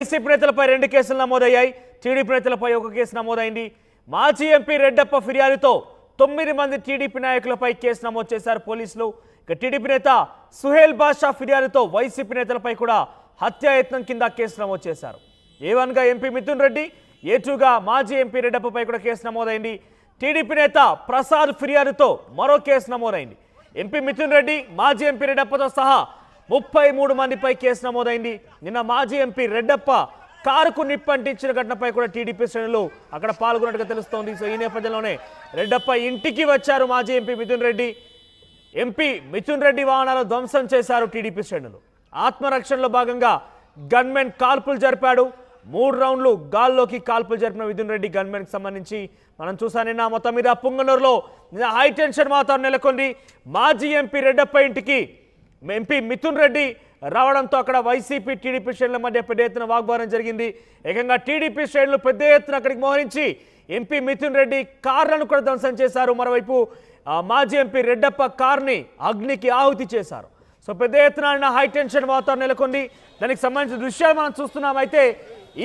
YCP నేతలపై 2 కేసులు నమోదయ్యాయి. టీడీపీ నేతలపై 1 కేసు నమోదైంది. మాజీ ఎంపీ రెడ్డప్ప ఫిర్యాదుతో 9 మంది టీడీపీ నాయకులపై కేసు నమోదు చేశారు పోలీసులు. ఇక టీడీపీ నేత సుహేల్ బాషా ఫిర్యాదుతో వైసీపీ నేతలపై కూడా హత్యాయత్నం కింద కేసు నమోదు చేశారు. A1 గా ఎంపీ మిథున్ రెడ్డి, A2 గా మాజీ ఎంపీ రెడ్డప్పపై కూడా కేసు నమోదైంది. టీడీపీ నేత ప్రసాద్ ఫిర్యాదుతో మరో కేసు నమోదైంది. ఎంపీ మిథున్ రెడ్డి, మాజీ ఎంపీ రెడ్డప్పతో సహా 33 మందిపై కేసు నమోదైంది. నిన్న మాజీ ఎంపీ రెడ్డప్ప కారుకు నిప్పంటించిన ఘటనపై కూడా టీడీపీ శ్రేణులు అక్కడ పాల్గొన్నట్టుగా తెలుస్తోంది. సో ఈ నేపథ్యంలోనే రెడ్డప్ప ఇంటికి వచ్చారు మాజీ ఎంపీ మిథున్ రెడ్డి. ఎంపీ మిథున్ రెడ్డి వాహనాలు ధ్వంసం చేశారు టీడీపీ శ్రేణులు. ఆత్మరక్షణలో భాగంగా గన్మెన్ కాల్పులు జరిపాడు. 3 రౌండ్లు గాల్లోకి కాల్పులు జరిపిన మిథున్ రెడ్డి గన్మెన్కి సంబంధించి మనం చూసాం. నిన్న మొత్తం మీద పుంగనూరులో హై టెన్షన్ వాతావరణం నెలకొంది. మాజీ ఎంపీ రెడ్డప్ప ఇంటికి ఎంపీ మిథున్ రెడ్డి రావడంతో అక్కడ వైసీపీ టీడీపీ శ్రేణుల మధ్య పెద్ద ఎత్తున వాగ్వాదం జరిగింది. ఏకంగా టీడీపీ శ్రేణులు పెద్ద ఎత్తున అక్కడికి మోహరించి ఎంపీ మిథున్ రెడ్డి కార్లను కూడా ధ్వంసం చేశారు. మరోవైపు మాజీ ఎంపీ రెడ్డప్ప కార్ని అగ్నికి ఆహుతి చేశారు. సో పెద్ద ఎత్తున హై టెన్షన్ వాతావరణం నెలకొంది. దానికి సంబంధించిన దృశ్యాలు మనం చూస్తున్నాం. అయితే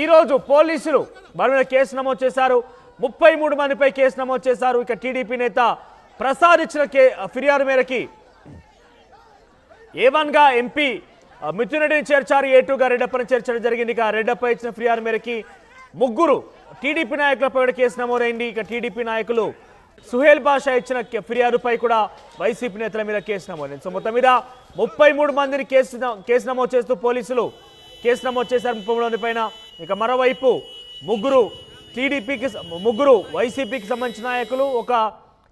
ఈరోజు పోలీసులు వారి మీద కేసు నమోదు చేశారు. 33 మందిపై కేసు నమోదు చేశారు. ఇక టీడీపీ నేత ప్రసాద్ ఇచ్చిన ఫిర్యాదు మేరకి A1 గా ఎంపీ మిథున్ రెడ్డిని చేర్చారు. A2 గా రెడ్డప్పని చేర్చడం జరిగింది. ఇక రెడ్డప్ప ఇచ్చిన ఫిర్యాదు మేరకి 3 టీడీపీ నాయకులపై కూడా కేసు నమోదైంది. ఇక టీడీపీ నాయకులు సుహేల్ బాషా ఇచ్చిన ఫిర్యాదుపై కూడా వైసీపీ నేతల మీద కేసు నమోదైంది. సో మొత్తం మీద 33 మందిని కేసు నమోదు చేస్తూ పోలీసులు కేసు నమోదు చేశారు 33 మంది పైన. ఇక మరోవైపు 3 వైసీపీకి సంబంధించిన నాయకులు, 1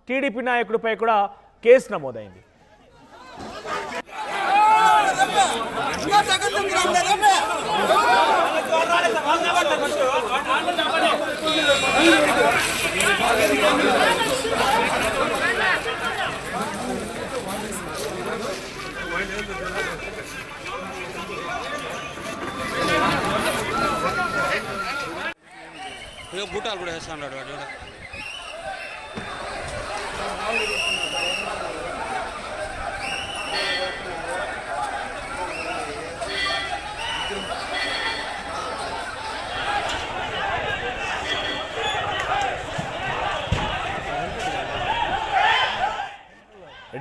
టీడీపీ నాయకుడిపై కూడా కేసు నమోదైంది. బూటాలు కూడా వేస్తాడు వాడు.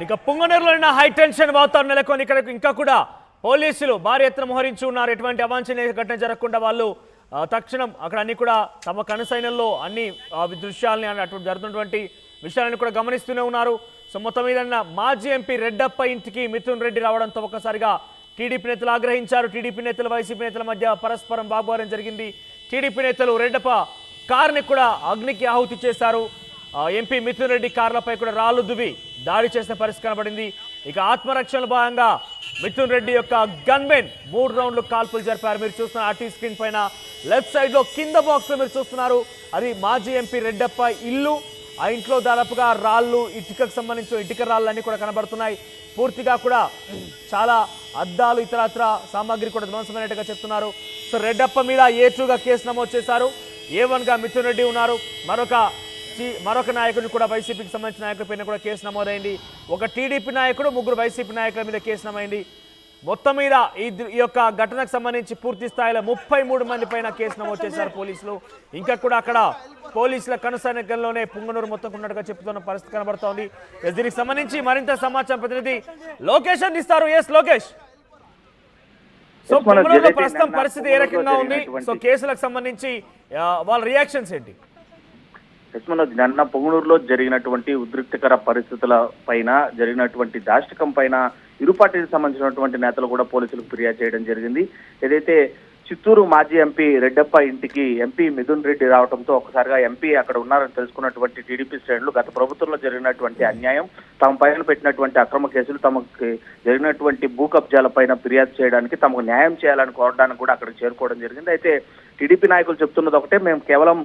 ఇక పుంగనూరులో హై టెన్షన్ వాతావరణం నెలకొని ఇక్కడ ఇంకా కూడా పోలీసులు భారీ ఎత్తున మోహరించి ఉన్నారు. ఎటువంటి అవాంఛనీయ ఘటన జరగకుండా వాళ్ళు తక్షణం అక్కడ అన్ని కూడా తమ కనుసైనంలో అన్ని దృశ్యాలని అటువంటి జరుగుతున్నటువంటి విషయాలను కూడా గమనిస్తూనే ఉన్నారు. సో మొత్తం మీద మాజీ ఎంపీ రెడ్డప్ప ఇంటికి మిథున్ రెడ్డి రావడంతో ఒక్కసారిగా టీడీపీ నేతలు ఆగ్రహించారు. టీడీపీ నేతలు వైసీపీ నేతల మధ్య పరస్పరం వాగ్వాదం జరిగింది. టీడీపీ నేతలు రెడ్డప్ప కారుని కూడా అగ్నికి ఆహుతి చేశారు. ఎంపీ మిథున్ రెడ్డి కార్లపై కూడా రాళ్లు దువ్వి దాడి చేసిన పరిస్థితి కనబడింది. ఇక ఆత్మరక్షణలో భాగంగా మిథున్ రెడ్డి యొక్క గన్మెన్ 3 రౌండ్లు కాల్పులు జరిపారు. మీరు చూస్తున్న ఆర్టీ స్క్రీన్ పైన లెఫ్ట్ సైడ్ లో కింద బాక్స్ లో మీరు చూస్తున్నారు. అది మాజీ ఎంపీ రెడ్డప్ప ఇల్లు. ఆ ఇంట్లో దాదాపుగా రాళ్ళు, ఇటుకకు సంబంధించిన ఇటుక రాళ్ళన్నీ కూడా కనబడుతున్నాయి. పూర్తిగా కూడా చాలా అద్దాలు, ఇతరత్ర సామాగ్రి కూడా ధ్వంసమైనట్టుగా చెప్తున్నారు. సో రెడ్డప్ప మీద A2 గా కేసు నమోదు చేశారు. A1 గా మిథున్ రెడ్డి ఉన్నారు. మరొక నాయకుడిని కూడా వైసీపీకి సంబంధించిన నాయకుడి పైన కూడా కేసు నమోదైంది. 1 టీడీపీ నాయకుడు, 3 వైసీపీ నాయకుల మీద కేసు నమోదైంది. మొత్తం మీద ఈ యొక్క ఘటనకు సంబంధించి పూర్తి స్థాయిలో 33 మంది పైన కేసు నమోదు చేశారు పోలీసులు. ఇంకా కూడా అక్కడ పోలీసుల కనుసైనంలోనే పుంగనూరు మొత్తం ఉన్నట్టుగా చెప్తున్న పరిస్థితి కనబడుతోంది. దీనికి సంబంధించి మరింత సమాచారం ప్రతినిధి లోకేష్ అందిస్తారు. ఎస్ లోకేష్, సో పుంగనూరులో ప్రస్తుతం పరిస్థితి ఏ రకంగా ఉంది? సో కేసులకు సంబంధించి వాళ్ళ రియాక్షన్స్ ఏంటి? నిన్న పొంగనూరులో జరిగినటువంటి ఉద్రిక్తకర పరిస్థితుల పైన, జరిగినటువంటి దాష్టికం పైన ఇరు పార్టీలకు సంబంధించినటువంటి నేతలు కూడా పోలీసులకు ఫిర్యాదు చేయడం జరిగింది. ఏదైతే చిత్తూరు మాజీ ఎంపీ రెడ్డప్ప ఇంటికి ఎంపీ మిథున్ రెడ్డి రావడంతో ఒకసారిగా ఎంపీ అక్కడ ఉన్నారని తెలుసుకున్నటువంటి టీడీపీ శ్రేణులు గత ప్రభుత్వంలో జరిగినటువంటి అన్యాయం, తమ పైన పెట్టినటువంటి అక్రమ కేసులు, తమకు జరిగినటువంటి భూ కబ్జాల పైన ఫిర్యాదు చేయడానికి, తమకు న్యాయం చేయాలని కోరడానికి కూడా అక్కడికి చేరుకోవడం జరిగింది. అయితే టీడీపీ నాయకులు చెప్తున్నది ఒకటే, మేము కేవలం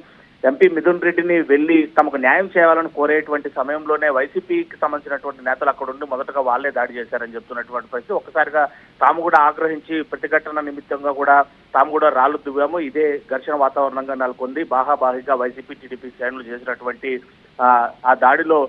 ఎంపీ మిథున్ రెడ్డిని వెళ్లి తమకు న్యాయం చేయాలని కోరేటువంటి సమయంలోనే వైసీపీకి సంబంధించినటువంటి నేతలు అక్కడ ఉండి మొదటగా వాళ్లే దాడి చేశారని చెప్తున్నటువంటి పరిస్థితి. ఒక్కసారిగా తాము కూడా ఆగ్రహించి ప్రతిఘటన నిమిత్తంగా కూడా తాము కూడా రాళ్లు దువ్వాము. ఇదే ఘర్షణ వాతావరణంగా నెలకొంది. బాహాబాహిగా వైసీపీ టీడీపీ శ్రేణులు చేసినటువంటి ఆ దాడిలో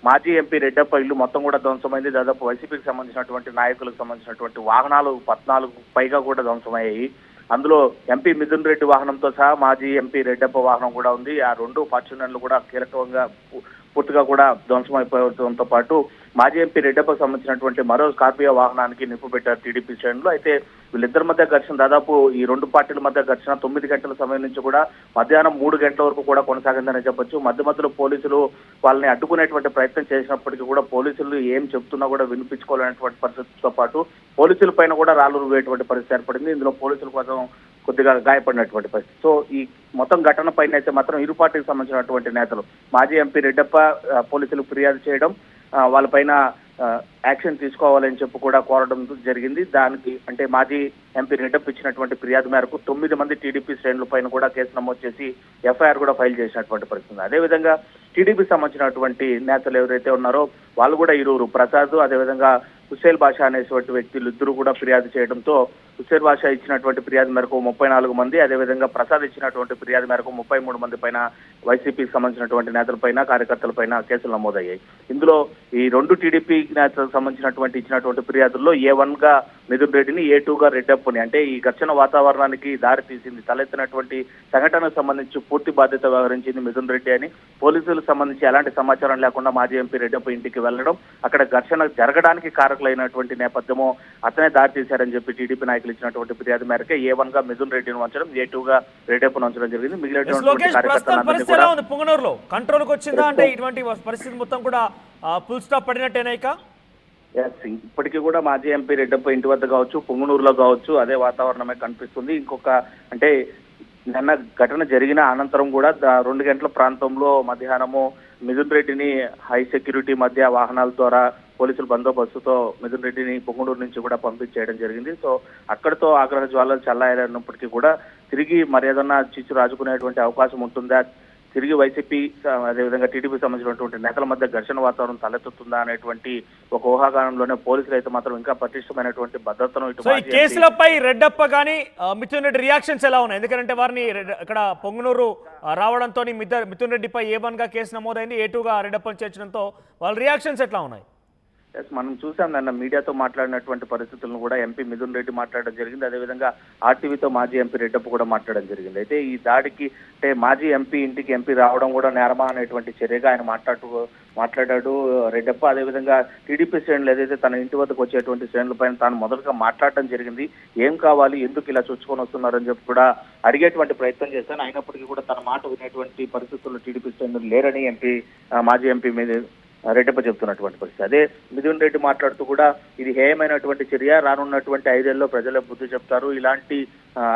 మాజీ ఎంపీ రెడ్డప్ప ఇల్లు మొత్తం కూడా ధ్వంసమైంది. దాదాపు వైసీపీకి సంబంధించినటువంటి నాయకులకు సంబంధించినటువంటి వాహనాలు 14 పైగా కూడా ధ్వంసమయ్యాయి. అందులో ఎంపీ మిథున్ రెడ్డి వాహనంతో సహా మాజీ ఎంపీ రెడ్డప్ప వాహనం కూడా ఉంది. ఆ రెండు ఫార్చునర్లు కూడా కీలకంగా పూర్తిగా కూడా ధ్వంసమైపోవడంతో పాటు మాజీ ఎంపీ రెడ్డప్పకు సంబంధించినటువంటి మరో స్కార్పియో వాహనానికి నిప్పు పెట్టారు టీడీపీ శ్రేణులు. అయితే వీళ్ళిద్దరి మధ్య ఘర్షణ దాదాపు ఈ రెండు పార్టీల మధ్య ఘర్షణ 9 గంటల సమయం నుంచి కూడా మధ్యాహ్నం 3 గంటల వరకు కూడా కొనసాగిందని చెప్పొచ్చు. మధ్యలో పోలీసులు వాళ్ళని అడ్డుకునేటువంటి ప్రయత్నం చేసినప్పటికీ కూడా పోలీసులు ఏం చెప్తున్నా కూడా వినిపించుకోలేనటువంటి పరిస్థితితో పాటు పోలీసుల పైన కూడా రాళ్లు రువ్వేటువంటి పరిస్థితి ఏర్పడింది. ఇందులో పోలీసుల కోసం కొద్దిగా గాయపడినటువంటి పరిస్థితి. సో ఈ మొత్తం ఘటన పైన అయితే మాత్రం ఇరు పార్టీకి సంబంధించినటువంటి నేతలు మాజీ ఎంపీ రెడ్డప్ప పోలీసులకు ఫిర్యాదు చేయడం, వాళ్ళపైన యాక్షన్ తీసుకోవాలని చెప్పి కూడా కోరడం జరిగింది. దానికి అంటే మాజీ ఎంపీ రెడ్డప్ప ఇచ్చినటువంటి ఫిర్యాదు మేరకు 9 మంది టీడీపీ శ్రేణుల పైన కూడా కేసు నమోదు చేసి ఎఫ్ఐఆర్ కూడా ఫైల్ చేసినటువంటి పరిస్థితి. అదేవిధంగా టీడీపీ సంబంధించినటువంటి నేతలు ఎవరైతే ఉన్నారో వాళ్ళు కూడా ఇరువురు ప్రసాద్ అదేవిధంగా హుస్సేన్ బాషా అనేటువంటి వ్యక్తులు ఇద్దరు కూడా ఫిర్యాదు చేయడంతో హుస్సేన్ బాషా ఇచ్చినటువంటి ఫిర్యాదు మేరకు 34 మంది, అదేవిధంగా ప్రసాద్ ఇచ్చినటువంటి ఫిర్యాదు మేరకు 33 మంది పైన వైసీపీకి సంబంధించినటువంటి నేతలపైన కార్యకర్తలపైన కేసులు నమోదయ్యాయి. ఇందులో ఈ రెండు టీడీపీ నేతలకు సంబంధించినటువంటి ఇచ్చినటువంటి ఫిర్యాదుల్లో A1 గా మిథున్ రెడ్డిని, A2 గా రెడ్డప్పని అంటే ఈ ఘర్షణ వాతావరణానికి దారి తీసింది, తలెత్తినటువంటి సంఘటనకు సంబంధించి పూర్తి బాధ్యత వ్యవహరించింది మిథున్ రెడ్డి అని పోలీసులకు సంబంధించి ఎలాంటి సమాచారం లేకుండా మాజీ ఎంపీ రెడ్డప్ప ఇంటికి వెళ్లడం, అక్కడ ఘర్షణ జరగడానికి కారకులైనటువంటి నేపథ్యమో అతనే దారి తీశారని చెప్పి టీడీపీ నాయకులు ఇచ్చినటువంటి ఫిర్యాదు మేరకే A1 గా మిథున్ రెడ్డిని ఉంచడం, A2 గా రెడ్డప్పను ఉంచడం జరిగింది. మిగిలినటువంటి కార్యకర్తలందరినీ కూడా పుంగనూరులో కంట్రోల్కి వచ్చిందా అంటే ఇటువంటి పరిస్థితి మొత్తం కూడా ఫుల్ స్టాప్ పడినట్టేనాయిక? ఇప్పటికీ కూడా మాజీ ఎంపీ రెడ్డప్ప ఇంటి వద్ద కావచ్చు, పుంగనూరులో కావచ్చు అదే వాతావరణమే కనిపిస్తుంది. ఇంకొక అంటే నిన్న ఘటన జరిగిన అనంతరం కూడా 2 గంటల ప్రాంతంలో మధ్యాహ్నము మిథున్ రెడ్డిని హై సెక్యూరిటీ మధ్య వాహనాల ద్వారా పోలీసుల బందోబస్తుతో మిథున్ రెడ్డిని పొంగనూరు నుంచి కూడా పంపించేయడం జరిగింది. సో అక్కడితో ఆగ్రహ జ్వాలలు చల్లారన్నప్పటికీ కూడా తిరిగి మరేదన్నా చిచ్చు రాజుకునేటువంటి అవకాశం ఉంటుందా, తిరిగి వైసీపీ అదేవిధంగా టీడీపీ సంబంధించినటువంటి నేతల మధ్య ఘర్షణ వాతావరణం తలెత్తుతుందా అనేటువంటి ఒక ఊహాగానంలోనే పోలీసులు అయితే మాత్రం ఇంకా పటిష్టమైనటువంటి భద్రతను ఈ కేసులపై రెడ్డప్ప కానీ మిథున్ రెడ్డి రియాక్షన్స్ ఎలా ఉన్నాయి? ఎందుకంటే వారిని ఇక్కడ పొంగనూరు రావడంతో మిథున్ రెడ్డిపై A1 గా కేసు నమోదైంది, A2 గా రెడ్డప్పని చేర్చడంతో వాళ్ళ రియాక్షన్స్ ఎట్లా ఉన్నాయి? మనం చూసాం నిన్న మీడియాతో మాట్లాడినటువంటి పరిస్థితులను కూడా ఎంపీ మిథున్ రెడ్డి మాట్లాడడం జరిగింది. అదేవిధంగా ఆర్టీవీతో మాజీ ఎంపీ రెడ్డప్ప కూడా మాట్లాడడం జరిగింది. అయితే ఈ దాడికి అంటే మాజీ ఎంపీ ఇంటికి ఎంపీ రావడం కూడా నేరమా అనేటువంటి చర్యగా ఆయన మాట్లాడాడు రెడ్డప్ప. అదేవిధంగా టీడీపీ శ్రేణులు ఏదైతే తన ఇంటి వద్దకు వచ్చేటువంటి శ్రేణులపైన తాను మొదటగా మాట్లాడటం జరిగింది, ఏం కావాలి, ఎందుకు ఇలా చొచ్చుకొని వస్తున్నారని చెప్పి కూడా అడిగేటువంటి ప్రయత్నం చేశాను. అయినప్పటికీ కూడా తన మాట వినేటువంటి పరిస్థితుల్లో టీడీపీ శ్రేణులు లేరని మాజీ ఎంపీ మీద రెడ్డప్ప చెప్తున్నటువంటి పరిస్థితి. అదే మిథున్ రెడ్డి మాట్లాడుతూ కూడా ఇది హేయమైనటువంటి చర్య, రానున్నటువంటి 5 ఏళ్లలో ప్రజలే బుద్ధి చెప్తారు, ఇలాంటి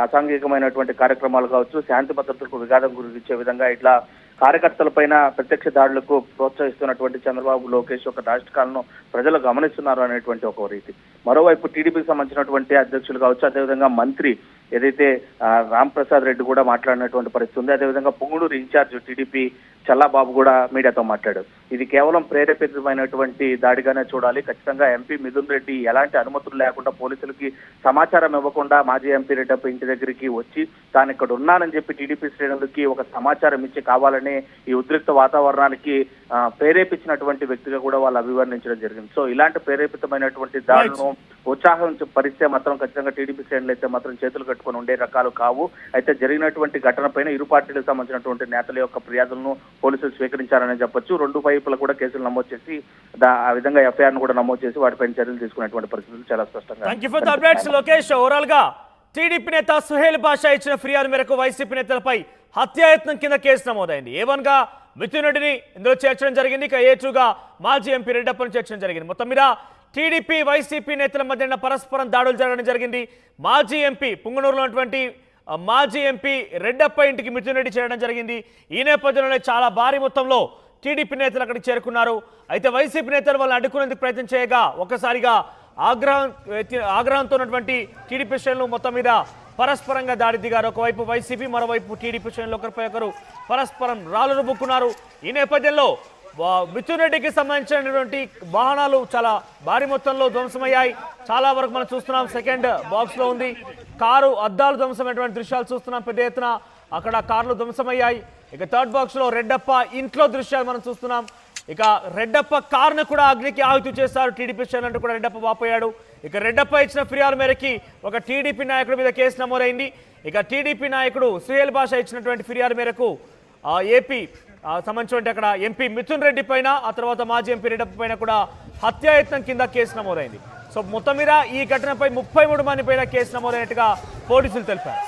అసాంఘికమైనటువంటి కార్యక్రమాలు కావచ్చు శాంతి భద్రతలకు విఘాతం గురించే విధంగా ఇట్లా కార్యకర్తలపైన ప్రత్యక్ష దాడులకు ప్రోత్సహిస్తున్నటువంటి చంద్రబాబు లోకేష్ యొక్క దాష్టికాలను ప్రజలు గమనిస్తున్నారు అనేటువంటి ఒక రీతి. మరోవైపు టీడీపీకి సంబంధించినటువంటి అధ్యక్షులు కావచ్చు, అదేవిధంగా మంత్రి ఏదైతే రామ్ ప్రసాద్ రెడ్డి కూడా మాట్లాడినటువంటి పరిస్థితి ఉంది. అదేవిధంగా పొంగనూరు ఇన్ఛార్జ్ టీడీపీ చల్లాబాబు కూడా మీడియాతో మాట్లాడారు. ఇది కేవలం ప్రేరేపితమైనటువంటి దాడిగానే చూడాలి, ఖచ్చితంగా ఎంపీ మిథున్ రెడ్డి ఎలాంటి అనుమతులు లేకుండా పోలీసులకి సమాచారం ఇవ్వకుండా మాజీ ఎంపీ రెడ్డప్ప ఇంటి దగ్గరికి వచ్చి తాను ఇక్కడ ఉన్నానని చెప్పి టీడీపీ శ్రేణులకి ఒక సమాచారం ఇచ్చి కావాలని ఈ ఉద్రిక్త వాతావరణానికి ప్రేరేపించినటువంటి వ్యక్తిగా కూడా వాళ్ళు అభివర్ణించడం జరిగింది. సో ఇలాంటి ప్రేరేపితమైనటువంటి దాడులను ఉత్సాహం పరిస్తే మాత్రం ఖచ్చితంగా టీడీపీ శ్రేణులు అయితే మాత్రం చేతులు కట్టుకొని ఉండే రకాలు కావు. అయితే జరిగినటువంటి ఘటనపైన ఇరు పార్టీలకు సంబంధించినటువంటి నేతల యొక్క ఫిర్యాదులను పోలీసులు స్వీకరించారని చెప్పొచ్చు. 2 వైపుల కూడా కేసులు నమోదు చేసి ఆ విధంగా ఎఫ్ఐఆర్ ను కూడా నమోదు చేసి వాటిపైన చర్యలు తీసుకునేటువంటి పరిస్థితులు చాలా స్పష్టంగా. లోకేష్, ఓవరాల్ గా టీడీపీ నేత సుహేల్ బాషా ఇచ్చిన ఫిర్యాదు మేరకు వైసీపీ నేతలపై హత్యాయత్నం కింద కేసు నమోదైంది. A1 గా మిథున్ రెడ్డిని ఇందులో చేర్చడం జరిగింది, ఇక A2 గా మాజీ ఎంపీ రెడ్డప్పని చేర్చడం జరిగింది. మొత్తం మీద టీడీపీ వైసీపీ నేతల మధ్య పరస్పరం దాడులు జరగడం జరిగింది. మాజీ ఎంపీ పుంగనూరులో ఉన్నటువంటి మాజీ ఎంపీ రెడ్డప్ప ఇంటికి మిథున్ రెడ్డి చేరడం జరిగింది. ఈ నేపథ్యంలోనే చాలా భారీ మొత్తంలో టీడీపీ నేతలు అక్కడికి చేరుకున్నారు. అయితే వైసీపీ నేతలు వాళ్ళని అడ్డుకునేందుకు ప్రయత్నం చేయగా ఒక్కసారిగా ఆగ్రహంతో ఉన్నటువంటి టీడీపీ శ్రేణులు మొత్తం మీద పరస్పరంగా దాడి దిగారు. ఒకవైపు వైసీపీ, మరోవైపు టీడీపీ శ్రేణులు ఒకరిపై ఒకరు పరస్పరం రాళ్లు రుబ్బుకున్నారు. ఈ నేపథ్యంలో మిథున్ రెడ్డికి సంబంధించినటువంటి వాహనాలు చాలా భారీ మొత్తంలో ధ్వంసమయ్యాయి. చాలా వరకు మనం చూస్తున్నాం, సెకండ్ బాక్స్ లో ఉంది కారు అద్దాలు ధ్వంసమైనటువంటి దృశ్యాలు చూస్తున్నాం. పెద్ద ఎత్తున అక్కడ కార్లు ధ్వంసమయ్యాయి. ఇక థర్డ్ బాక్స్ లో రెడ్డప్ప ఇంట్లో దృశ్యాలు మనం చూస్తున్నాం. ఇక రెడ్డప్ప కారును కూడా అగ్నికి ఆహుతి చేశారు టీడీపీ శ్రేణులు కూడా రెడ్డప్ప వాపోయాడు. ఇక రెడ్డప్ప ఇచ్చిన ఫిర్యాదు మేరకి ఒక టీడీపీ నాయకుడి మీద కేసు నమోదైంది. ఇక టీడీపీ నాయకుడు సుహేల్ బాషా ఇచ్చినటువంటి ఫిర్యాదు మేరకు ఏపీ సంబంధించినటువంటి అక్కడ ఎంపీ మిథున్ రెడ్డి పైన, ఆ తర్వాత మాజీ ఎంపీ రెడ్డప్ప పైన కూడా హత్యాయత్నం కింద కేసు నమోదైంది. సో మొత్తం మీద ఈ ఘటనపై 33 మంది పైన కేసు నమోదైనట్టుగా పోలీసులు తెలిపారు.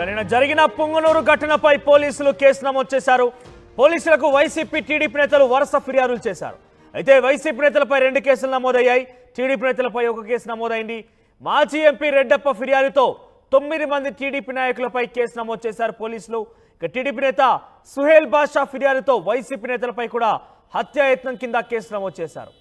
నిన్న జరిగిన పుంగనూరు ఘటనపై పోలీసులు కేసు నమోదు చేశారు. పోలీసులకు వైసీపీ టీడీపీ నేతలు వరుస ఫిర్యాదులు చేశారు. అయితే వైసీపీ నేతలపై 2 కేసులు నమోదయ్యాయి. టీడీపీ నేతలపై 1 కేసు నమోదైంది. మాజీ ఎంపీ రెడ్డప్ప ఫిర్యాదుతో 9 మంది టీడీపీ నాయకులపై కేసు నమోదు చేశారు పోలీసులు. ఇక టీడీపీ నేత సుహేల్ బాషా ఫిర్యాదుతో వైసీపీ నేతలపై కూడా హత్యాయత్నం కింద కేసు నమోదు చేశారు.